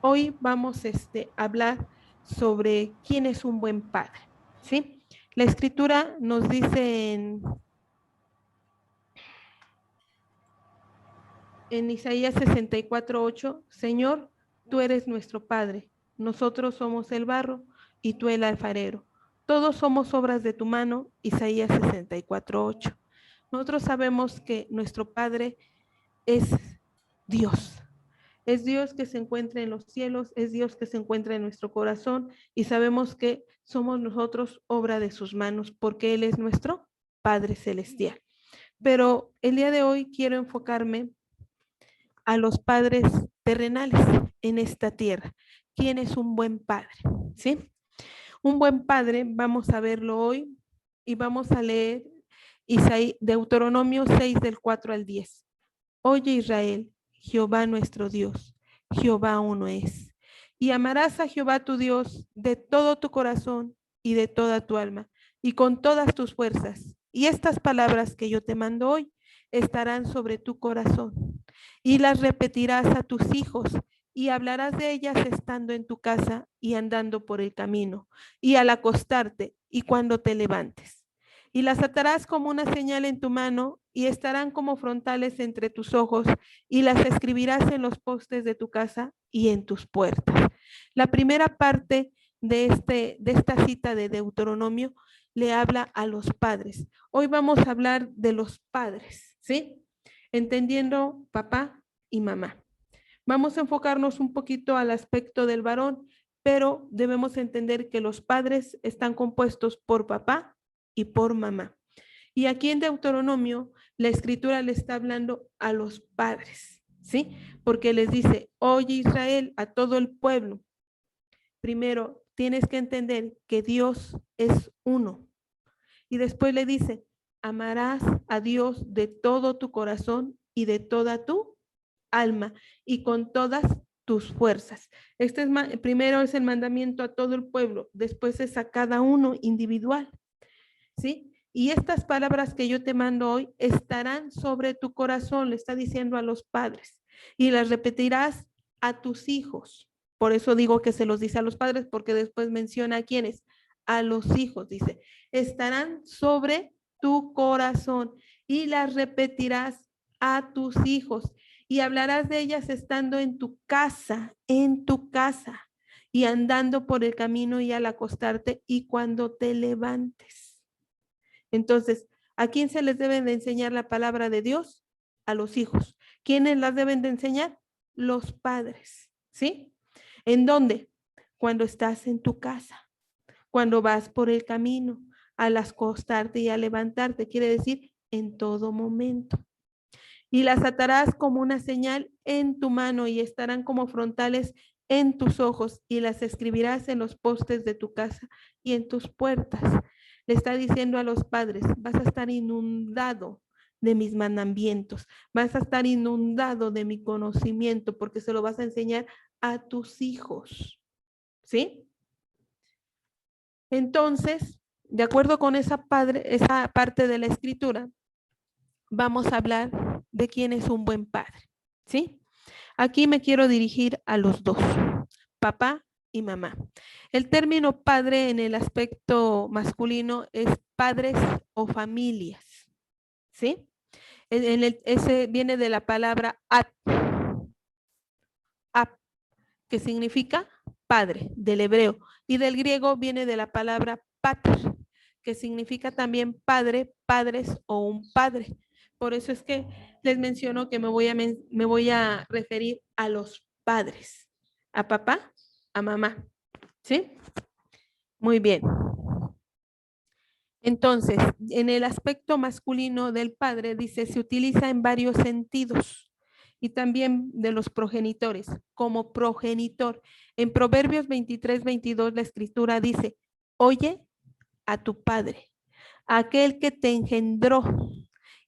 Hoy vamos a hablar sobre quién es un buen padre, ¿sí? La escritura nos dice en Isaías 64:8, Señor, tú eres nuestro Padre, nosotros somos el barro y tú el alfarero. Todos somos obras de tu mano, Isaías 64:8. Nosotros sabemos que nuestro Padre es Dios. Es Dios que se encuentra en los cielos, es Dios que se encuentra en nuestro corazón y sabemos que somos nosotros obra de sus manos porque Él es nuestro Padre Celestial. Pero el día de hoy quiero enfocarme a los padres terrenales en esta tierra. ¿Quién es un buen padre? ¿Sí? Un buen padre, vamos a verlo hoy y vamos a leer Deuteronomio 6 del 4 al 10. Oye Israel, Jehová nuestro Dios, Jehová uno es. Y amarás a Jehová tu Dios de todo tu corazón y de toda tu alma y con todas tus fuerzas. Y estas palabras que yo te mando hoy estarán sobre tu corazón y las repetirás a tus hijos y hablarás de ellas estando en tu casa y andando por el camino y al acostarte y cuando te levantes. Y las atarás como una señal en tu mano y estarán como frontales entre tus ojos y las escribirás en los postes de tu casa y en tus puertas. La primera parte de esta cita de Deuteronomio le habla a los padres. Hoy vamos a hablar de los padres, ¿sí? Entendiendo papá y mamá. Vamos a enfocarnos un poquito al aspecto del varón, pero debemos entender que los padres están compuestos por papá y por mamá. Y aquí en Deuteronomio, la escritura le está hablando a los padres, ¿sí? Porque les dice, oye Israel, a todo el pueblo. Primero, tienes que entender que Dios es uno. Y después le dice, amarás a Dios de todo tu corazón y de toda tu alma y con todas tus fuerzas. Este es primero es el mandamiento a todo el pueblo, después es a cada uno individual, ¿sí? Y estas palabras que yo te mando hoy estarán sobre tu corazón, le está diciendo a los padres, y las repetirás a tus hijos. Por eso digo que se los dice a los padres, porque después menciona a quiénes, a los hijos, dice, estarán sobre tu corazón y las repetirás a tus hijos y hablarás de ellas estando en tu casa y andando por el camino y al acostarte y cuando te levantes. Entonces, ¿a quién se les debe de enseñar la palabra de Dios? A los hijos. ¿Quiénes las deben de enseñar? Los padres, ¿sí? ¿En dónde? Cuando estás en tu casa, cuando vas por el camino, al acostarte y al levantarte, quiere decir en todo momento. Y las atarás como una señal en tu mano y estarán como frontales en tus ojos y las escribirás en los postes de tu casa y en tus puertas. Le está diciendo a los padres, vas a estar inundado de mis mandamientos, vas a estar inundado de mi conocimiento porque se lo vas a enseñar a tus hijos, ¿sí? Entonces, de acuerdo con esa parte de la escritura, vamos a hablar de quién es un buen padre, ¿sí? Aquí me quiero dirigir a los dos, papá y mamá. El término padre en el aspecto masculino es padres o familias, ¿sí? Ese viene de la palabra ap, que significa padre, del hebreo, y del griego viene de la palabra pater, que significa también padre, padres o un padre. Por eso es que les menciono que me voy a referir a los padres, a papá, a mamá, ¿sí? Muy bien. Entonces, en el aspecto masculino del padre, dice, se utiliza en varios sentidos y también de los progenitores, como progenitor. En Proverbios 23:22 la escritura dice, oye a tu padre, aquel que te engendró,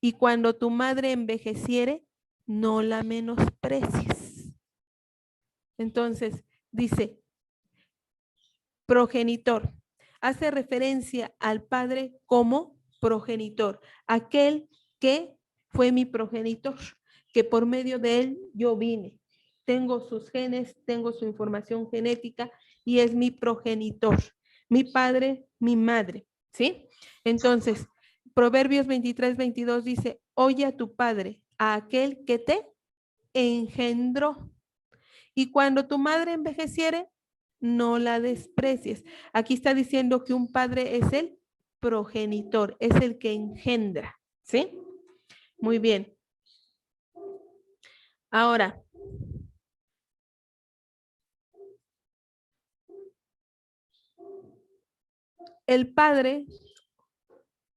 y cuando tu madre envejeciere, no la menosprecies. Entonces, dice, progenitor. Hace referencia al padre como progenitor, aquel que fue mi progenitor, que por medio de él yo vine. tengo sus genes, tengo su información genética y es mi progenitor, mi padre, mi madre, ¿sí? Entonces, Proverbios 23:22 dice, oye a tu padre, a aquel que te engendró. Y cuando tu madre envejeciere, no la desprecies. Aquí está diciendo que un padre es el progenitor, es el que engendra, ¿sí? Muy bien. Ahora, el padre,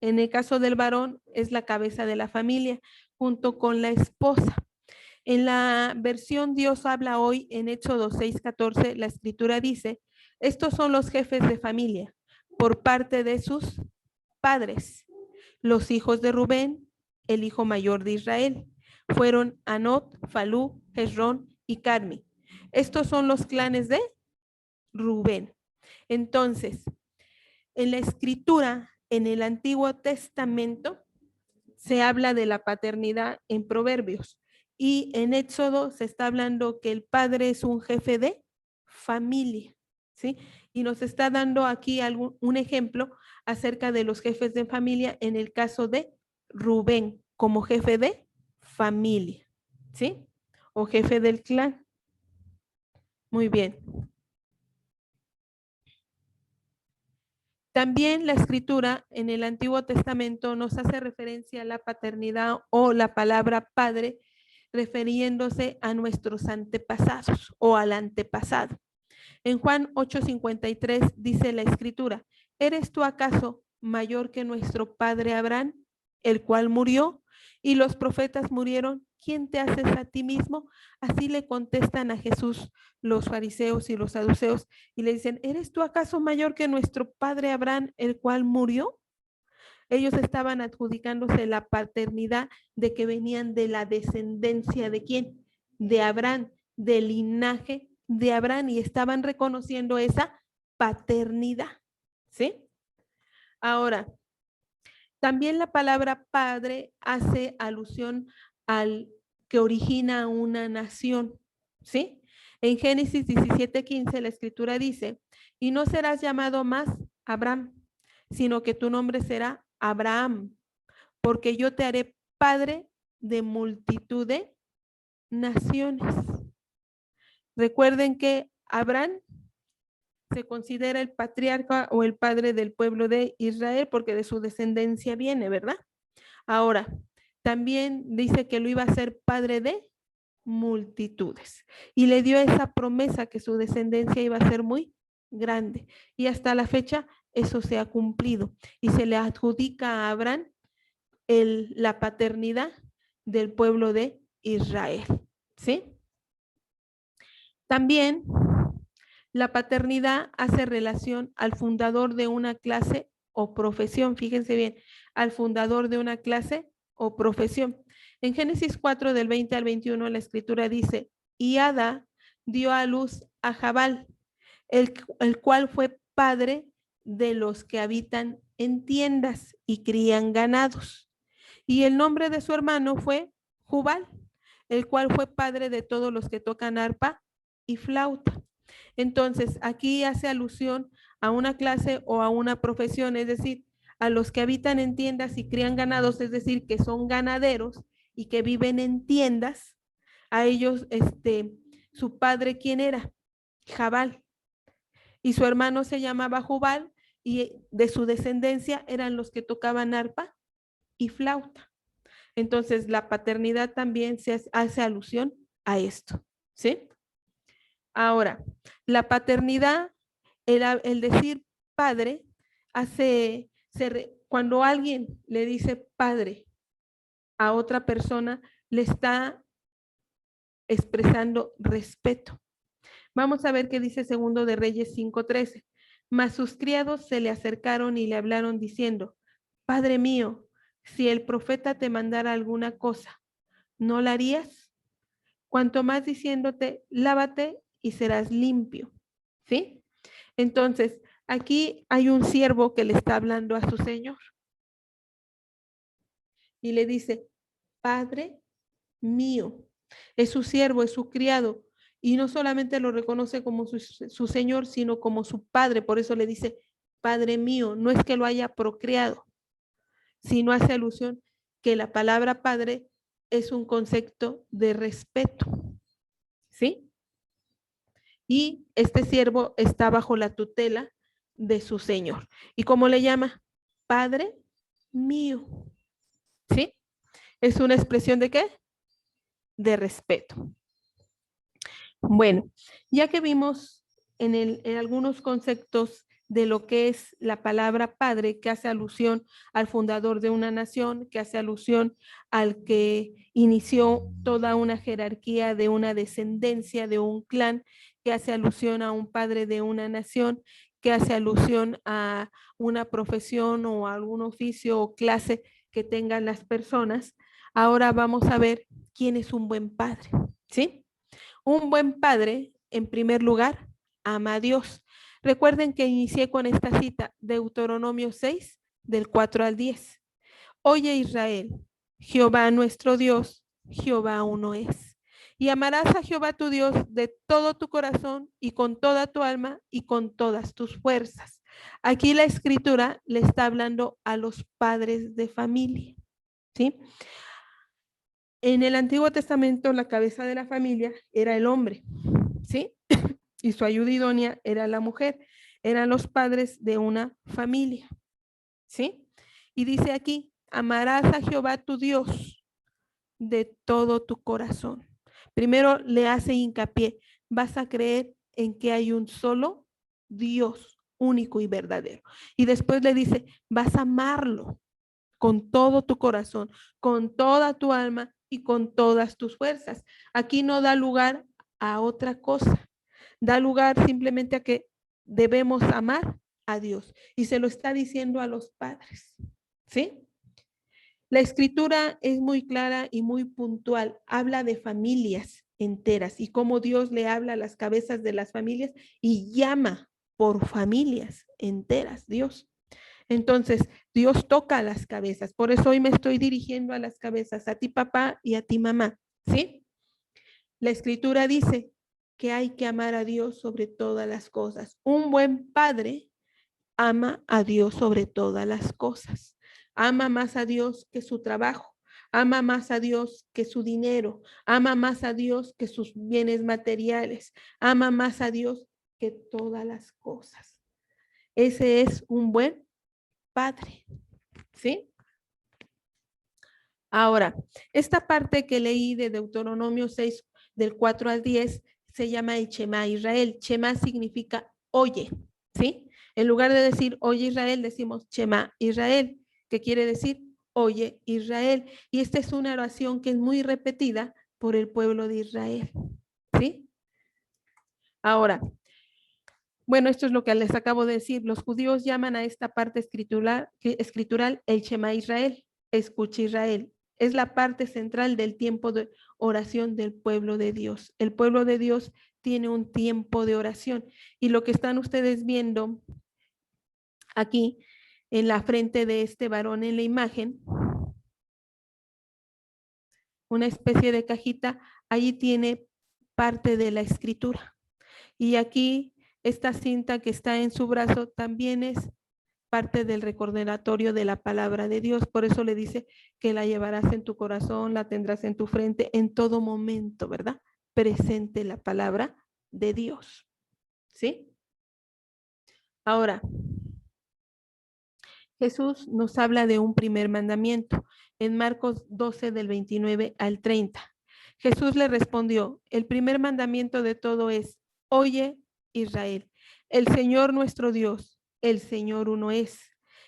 en el caso del varón, es la cabeza de la familia, junto con la esposa. En la versión Dios habla hoy, en Éxodo 6:14, la escritura dice, estos son los jefes de familia, por parte de sus padres. Los hijos de Rubén, el hijo mayor de Israel, fueron Anot, Falú, Hezrón y Carmi. Estos son los clanes de Rubén. Entonces, en la escritura, en el Antiguo Testamento, se habla de la paternidad en Proverbios y en Éxodo se está hablando que el padre es un jefe de familia, ¿sí? Y nos está dando aquí un ejemplo acerca de los jefes de familia en el caso de Rubén como jefe de familia, ¿sí? O jefe del clan. Muy bien. También la escritura en el Antiguo Testamento nos hace referencia a la paternidad o la palabra padre refiriéndose a nuestros antepasados o al antepasado. En Juan 8:53 dice la escritura, ¿eres tú acaso mayor que nuestro padre Abraham, el cual murió y los profetas murieron? ¿Quién te haces a ti mismo? Así le contestan a Jesús los fariseos y los saduceos y le dicen, ¿eres tú acaso mayor que nuestro padre Abraham, el cual murió? Ellos estaban adjudicándose la paternidad de que venían de la descendencia de quién, de Abraham, del linaje de Abraham y estaban reconociendo esa paternidad, ¿sí? Ahora, también la palabra padre hace alusión al que origina una nación, ¿sí? En Génesis 17:15 la escritura dice, y no serás llamado más Abraham, sino que tu nombre será Abraham, porque yo te haré padre de multitud de naciones. Recuerden que Abraham se considera el patriarca o el padre del pueblo de Israel porque de su descendencia viene, ¿verdad? Ahora, también dice que lo iba a ser padre de multitudes y le dio esa promesa que su descendencia iba a ser muy grande y hasta la fecha eso se ha cumplido y se le adjudica a Abraham la paternidad del pueblo de Israel, ¿sí? También la paternidad hace relación al fundador de una clase o profesión, fíjense bien, al fundador de una clase o profesión. En Génesis 4 del 20 al 21 la escritura dice, y Ada dio a luz a Jabal, el cual fue padre de los que habitan en tiendas y crían ganados. Y el nombre de su hermano fue Jubal, el cual fue padre de todos los que tocan arpa y flauta. Entonces, aquí hace alusión a una clase o a una profesión, es decir, a los que habitan en tiendas y crían ganados, es decir, que son ganaderos y que viven en tiendas. A ellos, su padre, ¿quién era? Jabal. Y su hermano se llamaba Jubal y de su descendencia eran los que tocaban arpa y flauta. Entonces, la paternidad también se hace alusión a esto, ¿sí? Ahora, la paternidad, el decir padre, cuando alguien le dice padre a otra persona, le está expresando respeto. Vamos a ver qué dice Segundo de Reyes 5:13. Mas sus criados se le acercaron y le hablaron diciendo, Padre mío, si el profeta te mandara alguna cosa, ¿no la harías? Cuanto más diciéndote, lávate y serás limpio. ¿Sí? Entonces, aquí hay un siervo que le está hablando a su señor y le dice, Padre mío, es su siervo, es su criado, Y no solamente lo reconoce como su Señor, sino como su Padre. Por eso le dice, Padre mío. No es que lo haya procreado, sino hace alusión que la palabra Padre es un concepto de respeto. ¿Sí? Y este siervo está bajo la tutela de su Señor. ¿Y cómo le llama? Padre mío. ¿Sí? Es una expresión de ¿qué? De respeto. Bueno, ya que vimos en algunos conceptos de lo que es la palabra padre, que hace alusión al fundador de una nación, que hace alusión al que inició toda una jerarquía de una descendencia, de un clan, que hace alusión a un padre de una nación, que hace alusión a una profesión o a algún oficio o clase que tengan las personas. Ahora vamos a ver quién es un buen padre, ¿sí? Un buen padre, en primer lugar, ama a Dios. Recuerden que inicié con esta cita, Deuteronomio 6, del 4 al 10. Oye Israel, Jehová nuestro Dios, Jehová uno es. Y amarás a Jehová tu Dios de todo tu corazón y con toda tu alma y con todas tus fuerzas. Aquí la escritura le está hablando a los padres de familia, ¿sí? En el Antiguo Testamento, la cabeza de la familia era el hombre, ¿sí? Y su ayuda idónea era la mujer. Eran los padres de una familia, ¿sí? Y dice aquí, amarás a Jehová tu Dios de todo tu corazón. Primero le hace hincapié, vas a creer en que hay un solo Dios único y verdadero. Y después le dice, vas a amarlo con todo tu corazón, con toda tu alma y con todas tus fuerzas. Aquí no da lugar a otra cosa, da lugar simplemente a que debemos amar a Dios y se lo está diciendo a los padres, ¿sí? La escritura es muy clara y muy puntual, habla de familias enteras y cómo Dios le habla a las cabezas de las familias y llama por familias enteras, Dios. Entonces, Dios toca a las cabezas. Por eso hoy me estoy dirigiendo a las cabezas, a ti papá y a ti mamá, ¿sí? La escritura dice que hay que amar a Dios sobre todas las cosas. Un buen padre ama a Dios sobre todas las cosas. Ama más a Dios que su trabajo. Ama más a Dios que su dinero. Ama más a Dios que sus bienes materiales. Ama más a Dios que todas las cosas. Ese es un buen padre, ¿sí? Ahora, esta parte que leí de Deuteronomio 6, del 4 al 10, se llama el Shema Israel. Shema significa oye, ¿sí? En lugar de decir oye Israel, decimos Shema Israel, que quiere decir oye Israel. Y esta es una oración que es muy repetida por el pueblo de Israel, ¿sí? Ahora, bueno, esto es lo que les acabo de decir. Los judíos llaman a esta parte escritural el Shema Israel, escucha Israel. Es la parte central del tiempo de oración del pueblo de Dios. El pueblo de Dios tiene un tiempo de oración y lo que están ustedes viendo aquí en la frente de este varón en la imagen, una especie de cajita, allí tiene parte de la escritura. Y aquí esta cinta que está en su brazo también es parte del recordatorio de la palabra de Dios. Por eso le dice que la llevarás en tu corazón, la tendrás en tu frente en todo momento, ¿verdad? Presente la palabra de Dios. ¿Sí? Ahora, Jesús nos habla de un primer mandamiento en Marcos 12 del 29 al 30. Jesús le respondió, el primer mandamiento de todo es, oye Israel, el Señor nuestro Dios, el Señor uno es.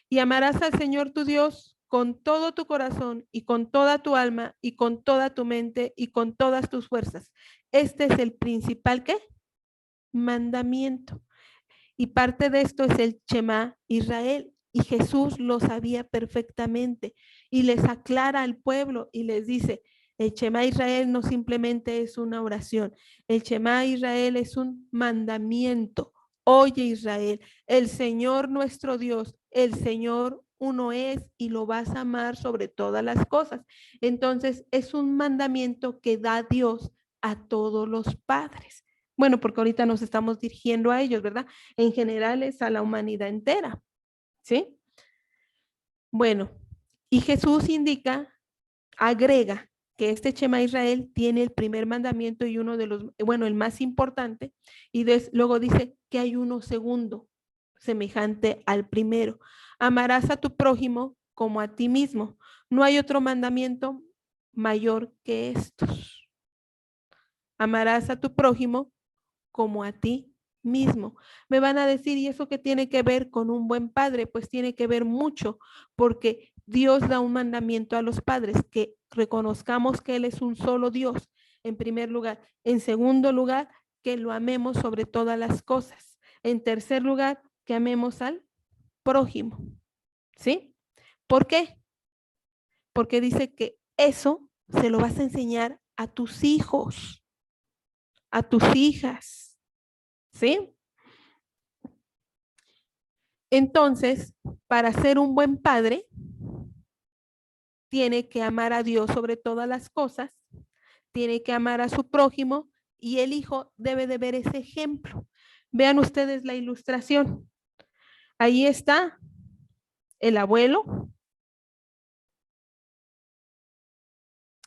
Y amarás al Señor tu Dios con todo tu corazón y con toda tu alma y con toda tu mente y con todas tus fuerzas. Este es el principal, ¿qué? Mandamiento. Y parte de esto es el Shema Israel. Y Jesús lo sabía perfectamente y les aclara al pueblo y les dice, el Shema Israel no simplemente es una oración, el Shema Israel es un mandamiento. Oye Israel, el Señor nuestro Dios, el Señor uno es y lo vas a amar sobre todas las cosas. Entonces es un mandamiento que da Dios a todos los padres. Bueno, porque ahorita nos estamos dirigiendo a ellos, ¿verdad? En general es a la humanidad entera, ¿sí? Bueno, y Jesús indica, agrega que este Shema Israel tiene el primer mandamiento y uno de los, bueno, el más importante, y luego dice que hay uno segundo, semejante al primero. Amarás a tu prójimo como a ti mismo. No hay otro mandamiento mayor que estos. Amarás a tu prójimo como a ti mismo. Me van a decir, ¿y eso qué tiene que ver con un buen padre? Pues tiene que ver mucho, porque Dios da un mandamiento a los padres, que reconozcamos que Él es un solo Dios, en primer lugar. En segundo lugar, que lo amemos sobre todas las cosas. En tercer lugar, que amemos al prójimo. ¿Sí? ¿Por qué? Porque dice que eso se lo vas a enseñar a tus hijos, a tus hijas. ¿Sí? Entonces, para ser un buen padre, tiene que amar a Dios sobre todas las cosas, tiene que amar a su prójimo y el hijo debe de ver ese ejemplo. Vean ustedes la ilustración. Ahí está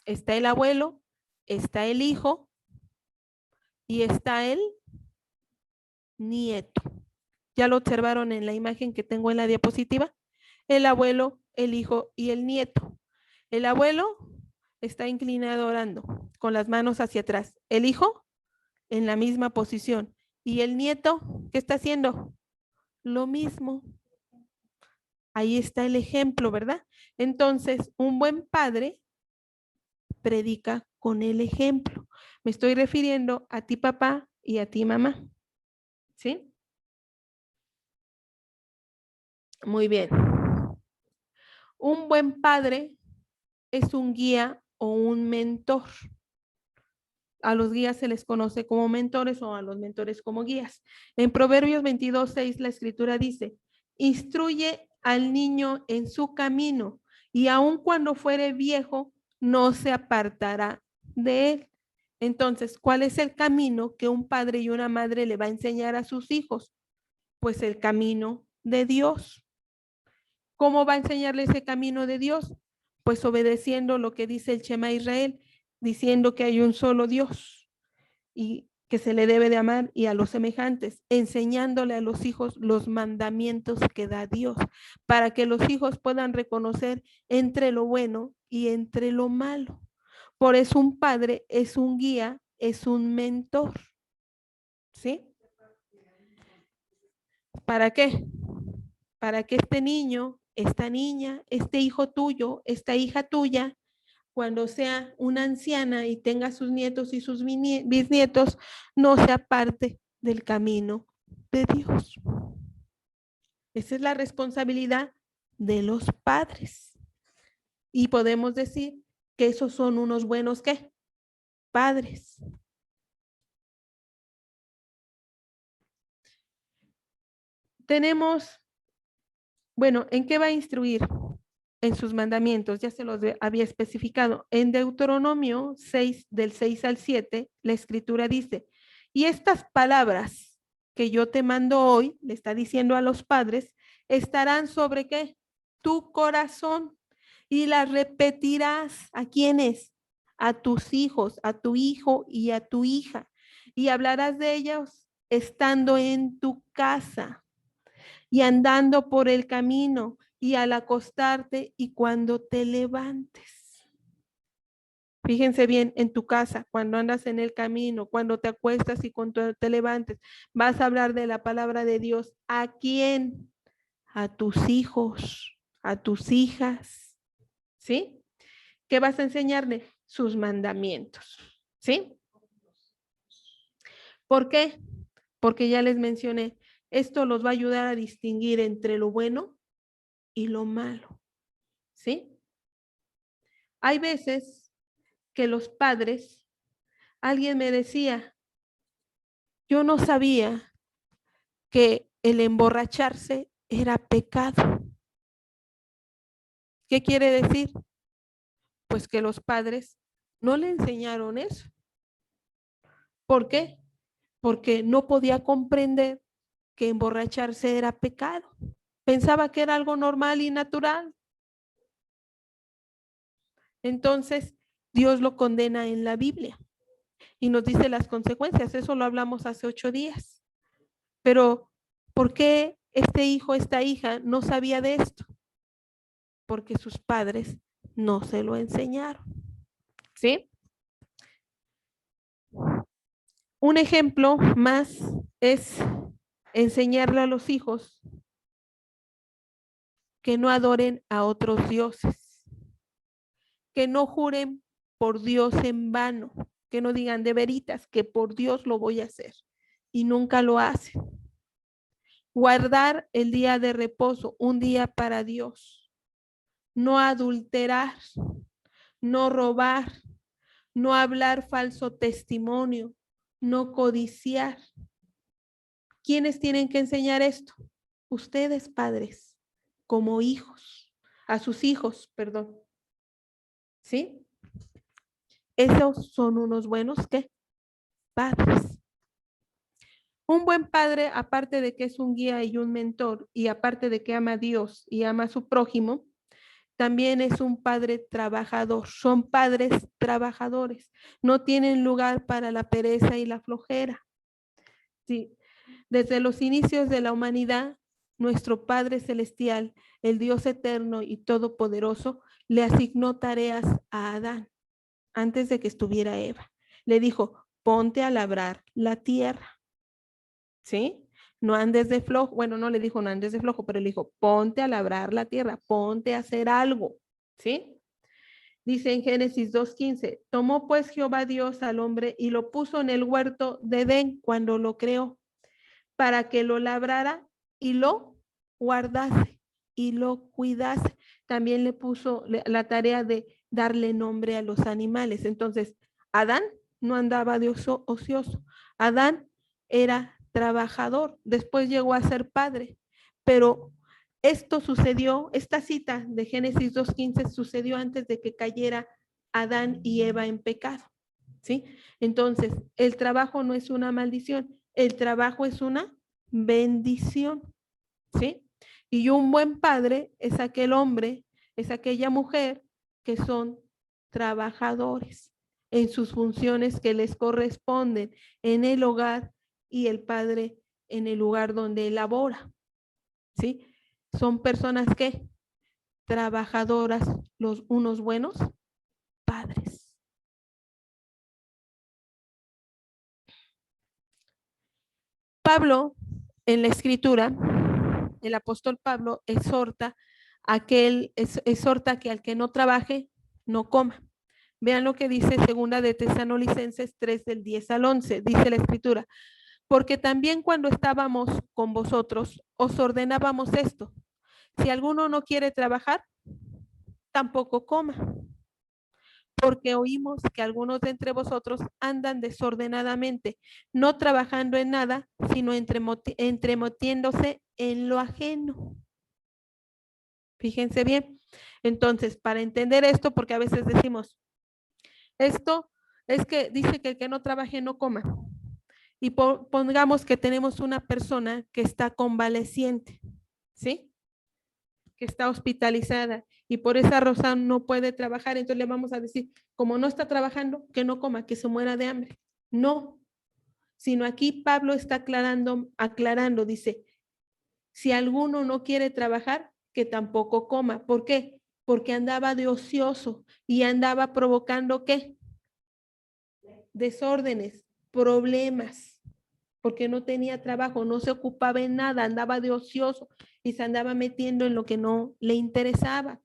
está el abuelo, está el hijo y está el nieto. ¿Ya lo observaron en la imagen que tengo en la diapositiva? El abuelo, el hijo y el nieto. El abuelo está inclinado orando, con las manos hacia atrás. El hijo en la misma posición. Y el nieto, ¿qué está haciendo? Lo mismo. Ahí está el ejemplo, ¿verdad? Entonces, un buen padre predica con el ejemplo. Me estoy refiriendo a ti, papá, y a ti, mamá. ¿Sí? Muy bien. Un buen padre es un guía o un mentor. A los guías se les conoce como mentores o a los mentores como guías. En Proverbios 22:6 la escritura dice, instruye al niño en su camino y aun cuando fuere viejo no se apartará de él. Entonces, ¿cuál es el camino que un padre y una madre le va a enseñar a sus hijos? Pues el camino de Dios. ¿Cómo va a enseñarle ese camino de Dios? Pues obedeciendo lo que dice el Shema Israel, diciendo que hay un solo Dios y que se le debe de amar y a los semejantes, enseñándole a los hijos los mandamientos que da Dios, para que los hijos puedan reconocer entre lo bueno y entre lo malo. Por eso un padre es un guía, es un mentor. ¿Sí? ¿Para qué? Para que este niño, esta niña, este hijo tuyo, esta hija tuya, cuando sea una anciana y tenga sus nietos y sus bisnietos, no se aparte del camino de Dios. Esa es la responsabilidad de los padres. Y podemos decir que esos son unos buenos, ¿qué? Padres. Tenemos, bueno, ¿en qué va a instruir? En sus mandamientos, ya se los había especificado. En Deuteronomio 6, del 6 al 7, la escritura dice, y estas palabras que yo te mando hoy, le está diciendo a los padres, estarán sobre qué? Tu corazón y las repetirás. ¿A quiénes? A tus hijos, a tu hijo y a tu hija. Y hablarás de ellos estando en tu casa y andando por el camino y al acostarte y cuando te levantes. Fíjense bien, en tu casa, cuando andas en el camino, cuando te acuestas y cuando te levantes, vas a hablar de la palabra de Dios. ¿A quién? A tus hijos, a tus hijas. ¿Sí? ¿Qué vas a enseñarle? Sus mandamientos. ¿Sí? ¿Por qué? Porque ya les mencioné, esto los va a ayudar a distinguir entre lo bueno y lo malo. ¿Sí? Hay veces que los padres, alguien me decía, yo no sabía que el emborracharse era pecado. ¿Qué quiere decir? Pues que los padres no le enseñaron eso. ¿Por qué? Porque no podía comprender que emborracharse era pecado. Pensaba que era algo normal y natural. Entonces, Dios lo condena en la Biblia y nos dice las consecuencias. Eso lo hablamos hace 8 días. Pero, ¿por qué este hijo, esta hija no sabía de esto? Porque sus padres no se lo enseñaron. ¿Sí? Un ejemplo más es enseñarle a los hijos que no adoren a otros dioses, que no juren por Dios en vano, que no digan de veritas que por Dios lo voy a hacer y nunca lo hacen. Guardar el día de reposo, un día para Dios. No adulterar, no robar, no hablar falso testimonio, no codiciar. ¿Quiénes tienen que enseñar esto? Ustedes, padres, como hijos, a sus hijos, perdón. ¿Sí? Esos son unos buenos, ¿qué? Padres. Un buen padre, aparte de que es un guía y un mentor, y aparte de que ama a Dios y ama a su prójimo, también es un padre trabajador. Son padres trabajadores. No tienen lugar para la pereza y la flojera. Sí. Desde los inicios de la humanidad, nuestro Padre Celestial, el Dios eterno y todopoderoso, le asignó tareas a Adán antes de que estuviera Eva. Le dijo, ponte a labrar la tierra. ¿Sí? No andes de flojo. Bueno, no le dijo no andes de flojo, pero le dijo, ponte a labrar la tierra, ponte a hacer algo. ¿Sí? Dice en Génesis 2:15, tomó pues Jehová Dios al hombre y lo puso en el huerto de Edén cuando lo creó, para que lo labrara y lo guardase y lo cuidase. También le puso la tarea de darle nombre a los animales. Entonces, Adán no andaba de ocioso. Adán era trabajador. Después llegó a ser padre. Pero esto sucedió, esta cita de Génesis 2:15 sucedió antes de que cayera Adán y Eva en pecado. ¿Sí? Entonces, el trabajo no es una maldición, el trabajo es una bendición, ¿sí? Y un buen padre es aquel hombre, es aquella mujer que son trabajadores en sus funciones que les corresponden en el hogar y el padre en el lugar donde labora, ¿sí? Son personas que trabajadoras, unos buenos padres. Pablo, en la escritura, el apóstol Pablo exhorta que al que no trabaje, no coma. Vean lo que dice segunda de Tesalonicenses 3 del 10 al 11, dice la escritura, porque también cuando estábamos con vosotros, os ordenábamos esto, si alguno no quiere trabajar, tampoco coma, porque oímos que algunos de entre vosotros andan desordenadamente, no trabajando en nada, sino entremetiéndose en lo ajeno. Fíjense bien. Entonces, para entender esto, porque a veces decimos, esto es que dice que el que no trabaje no coma. Y pongamos que tenemos una persona que está convaleciente, ¿sí? Que está hospitalizada y por esa razón no puede trabajar, entonces le vamos a decir, como no está trabajando, que no coma, que se muera de hambre. No, sino aquí Pablo está aclarando, dice, si alguno no quiere trabajar, que tampoco coma. ¿Por qué? Porque andaba de ocioso y andaba provocando ¿qué? Desórdenes, problemas, porque no tenía trabajo, no se ocupaba en nada, andaba de ocioso y se andaba metiendo en lo que no le interesaba.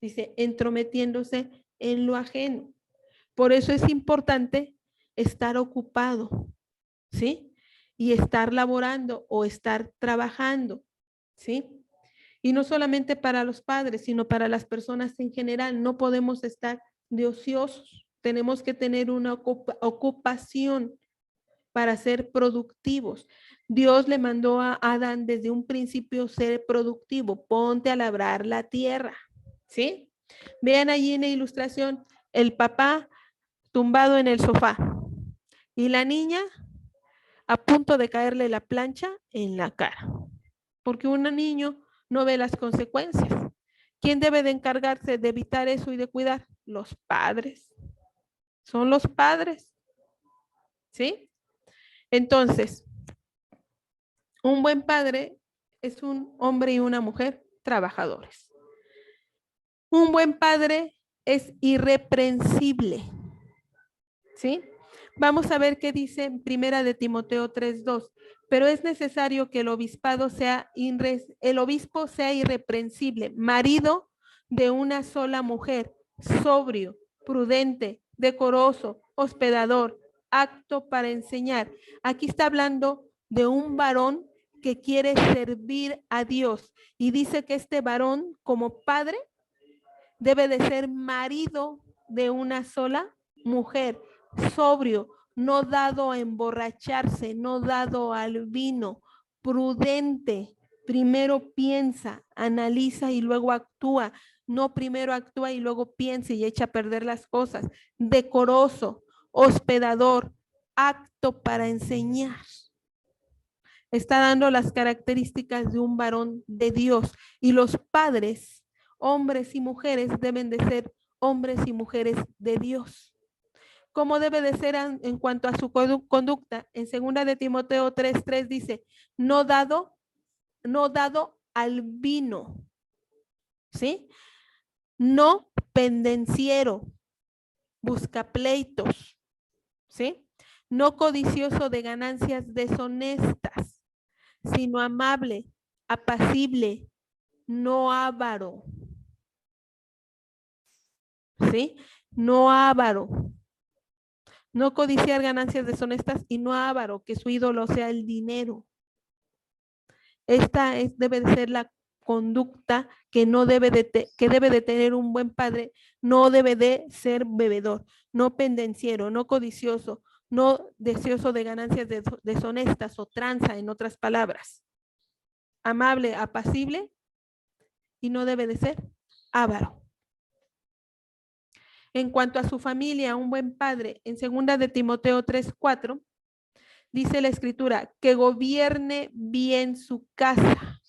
Dice, entrometiéndose en lo ajeno. Por eso es importante estar ocupado, ¿sí? Y estar laborando o estar trabajando, ¿sí? Y no solamente para los padres, sino para las personas en general. No podemos estar de ociosos. Tenemos que tener una ocupación para ser productivos. Dios le mandó a Adán desde un principio ser productivo. Ponte a labrar la tierra, ¿sí? Vean allí en la ilustración el papá tumbado en el sofá Y la niña a punto de caerle la plancha en la cara, porque un niño no ve las consecuencias. ¿Quién debe de encargarse de evitar eso y de cuidar? Los padres. Son los padres, ¿sí? Entonces, un buen padre es un hombre y una mujer trabajadores. Un buen padre es irreprensible, ¿sí? Vamos a ver qué dice en Primera de Timoteo 3:2. Pero es necesario que el obispo sea irreprensible, marido de una sola mujer, sobrio, prudente, decoroso, hospedador, apto para enseñar. Aquí está hablando de un varón que quiere servir a Dios y dice que este varón como padre debe de ser marido de una sola mujer, sobrio, no dado a emborracharse, no dado al vino, prudente. Primero piensa, analiza y luego actúa. No primero actúa y luego piensa y echa a perder las cosas. Decoroso, hospedador, apto para enseñar. Está dando las características de un varón de Dios. Y los padres, hombres y mujeres, deben de ser hombres y mujeres de Dios. ¿Cómo debe de ser en cuanto a su conducta? En 2 de Timoteo 3:3 dice, no dado al vino, ¿sí? No pendenciero, busca pleitos, ¿sí? No codicioso de ganancias deshonestas, sino amable, apacible, no avaro, ¿sí? No avaro. No codiciar ganancias deshonestas y no avaro, que su ídolo sea el dinero. Esta debe de ser la conducta que debe de tener un buen padre. No debe de ser bebedor, no pendenciero, no codicioso, no deseoso de ganancias deshonestas o tranza, en otras palabras. Amable, apacible y no debe de ser avaro. En cuanto a su familia, un buen padre, en 2 de Timoteo 3:4, dice la escritura, que gobierne bien su casa,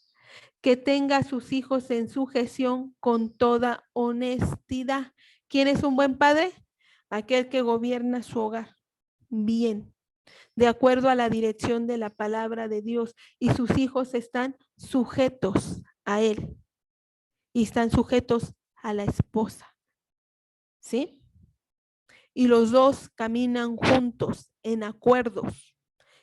que tenga a sus hijos en sujeción con toda honestidad. ¿Quién es un buen padre? Aquel que gobierna su hogar bien, de acuerdo a la dirección de la palabra de Dios, y sus hijos están sujetos a él y están sujetos a la esposa, ¿sí? Y los dos caminan juntos en acuerdos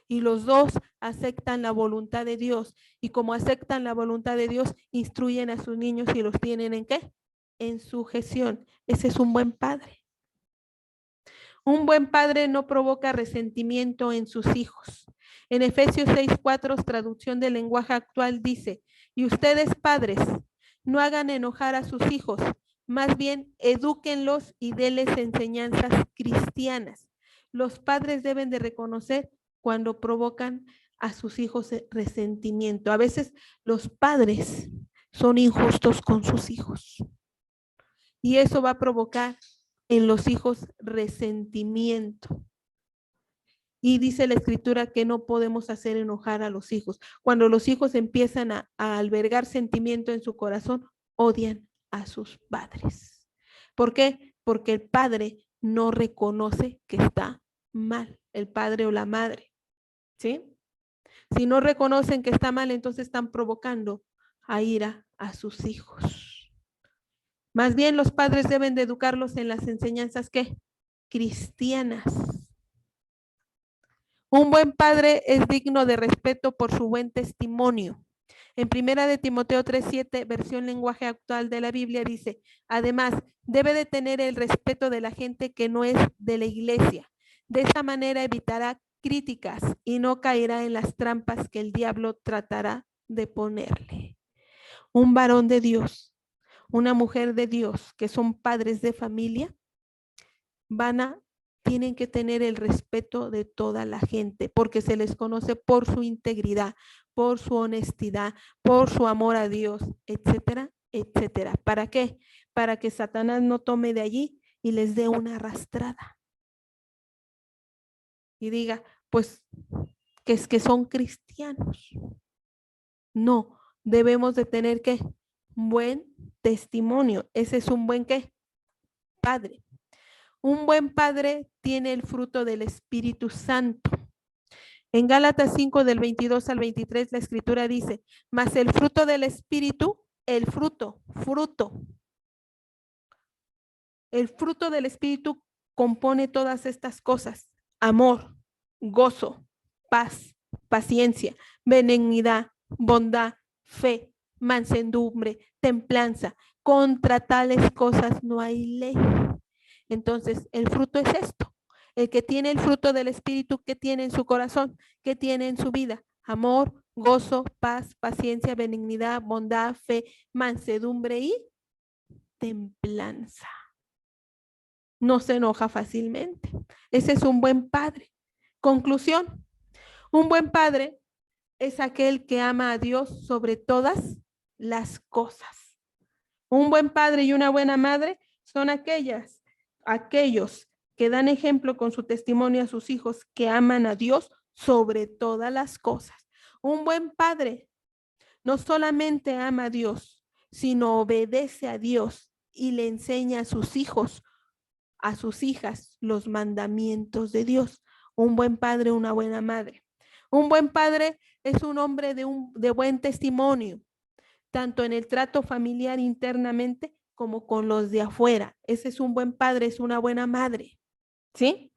y los dos aceptan la voluntad de Dios, y como aceptan la voluntad de Dios, instruyen a sus niños y los tienen ¿en qué? En sujeción. Ese es un buen padre. Un buen padre no provoca resentimiento en sus hijos. En Efesios 6:4, traducción del lenguaje actual, dice, y ustedes padres, no hagan enojar a sus hijos, más bien edúquenlos y denles enseñanzas cristianas. Los padres deben de reconocer cuando provocan a sus hijos resentimiento. A veces los padres son injustos con sus hijos y eso va a provocar en los hijos resentimiento. Y dice la escritura que no podemos hacer enojar a los hijos. Cuando los hijos empiezan a albergar sentimiento en su corazón, odian a sus padres. ¿Por qué? Porque el padre no reconoce que está mal, el padre o la madre, ¿sí? Si no reconocen que está mal, entonces están provocando a ira a sus hijos. Más bien los padres deben de educarlos en las enseñanzas ¿qué? Cristianas. Un buen padre es digno de respeto por su buen testimonio. En 1 de Timoteo 3:7, versión lenguaje actual de la Biblia, dice, además, debe de tener el respeto de la gente que no es de la iglesia. De esa manera evitará críticas y no caerá en las trampas que el diablo tratará de ponerle. Un varón de Dios, una mujer de Dios, que son padres de familia, tienen que tener el respeto de toda la gente, porque se les conoce por su integridad, por su honestidad, por su amor a Dios, etcétera, etcétera. ¿Para qué? Para que Satanás no tome de allí y les dé una arrastrada. y diga, pues, que es que son cristianos. No, debemos de tener ¿qué? Buen testimonio. Ese es un buen ¿qué? Padre. Un buen padre tiene el fruto del Espíritu Santo. En Gálatas 5 del 22 al 23 la escritura dice, mas el fruto del Espíritu, el fruto del Espíritu compone todas estas cosas: amor, gozo, paz, paciencia, benignidad, bondad, fe, mansedumbre, templanza. Contra tales cosas no hay ley. Entonces, el fruto es esto. El que tiene el fruto del Espíritu, ¿qué tiene en su corazón? ¿Qué tiene en su vida? Amor, gozo, paz, paciencia, benignidad, bondad, fe, mansedumbre y templanza. No se enoja fácilmente. Ese es un buen padre. Conclusión, un buen padre es aquel que ama a Dios sobre todas las cosas. Un buen padre y una buena madre son aquellos que dan ejemplo con su testimonio a sus hijos, que aman a Dios sobre todas las cosas. Un buen padre no solamente ama a Dios, sino obedece a Dios y le enseña a sus hijos, a sus hijas, los mandamientos de Dios. Un buen padre, una buena madre. Un buen padre es un hombre de buen testimonio, tanto en el trato familiar internamente como con los de afuera. Ese es un buen padre, es una buena madre, ¿sí?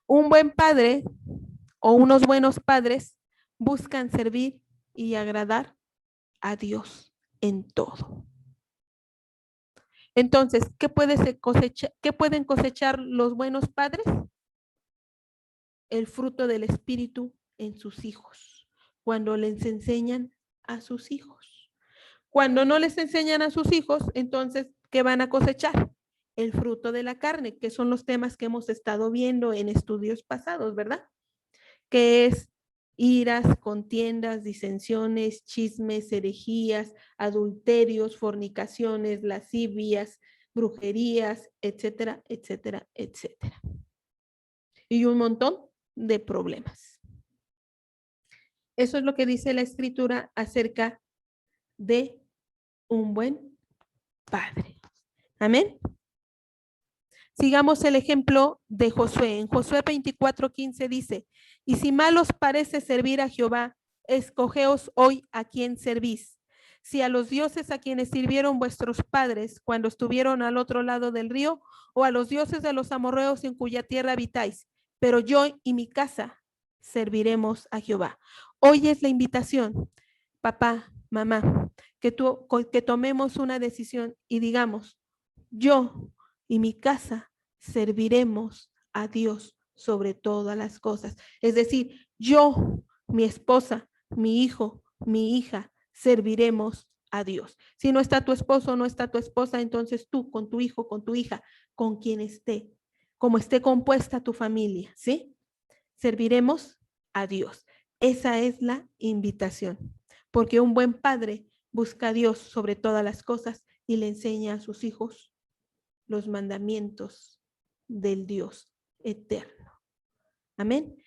Un buen padre o unos buenos padres buscan servir y agradar a Dios en todo. Entonces, ¿qué pueden cosechar los buenos padres? El fruto del Espíritu en sus hijos, cuando les enseñan a sus hijos. Cuando no les enseñan a sus hijos, entonces, ¿qué van a cosechar? El fruto de la carne, que son los temas que hemos estado viendo en estudios pasados, ¿verdad? Que es iras, contiendas, disensiones, chismes, herejías, adulterios, fornicaciones, lascivias, brujerías, etcétera, etcétera, etcétera. Y un montón de problemas. Eso es lo que dice la escritura acerca de un buen padre. Amén. Sigamos el ejemplo de Josué. En Josué 24:15 dice, y si mal os parece servir a Jehová, escogeos hoy a quién servís. Si a los dioses a quienes sirvieron vuestros padres cuando estuvieron al otro lado del río, o a los dioses de los amorreos en cuya tierra habitáis, pero yo y mi casa serviremos a Jehová. Hoy es la invitación, papá, mamá, que tomemos una decisión y digamos, yo y mi casa serviremos a Dios sobre todas las cosas. Es decir, yo, mi esposa, mi hijo, mi hija, serviremos a Dios. Si no está tu esposo, no está tu esposa, entonces tú con tu hijo, con tu hija, con quien esté, como esté compuesta tu familia, ¿sí? Serviremos a Dios. Esa es la invitación, porque un buen padre busca a Dios sobre todas las cosas y le enseña a sus hijos los mandamientos del Dios eterno. Amén.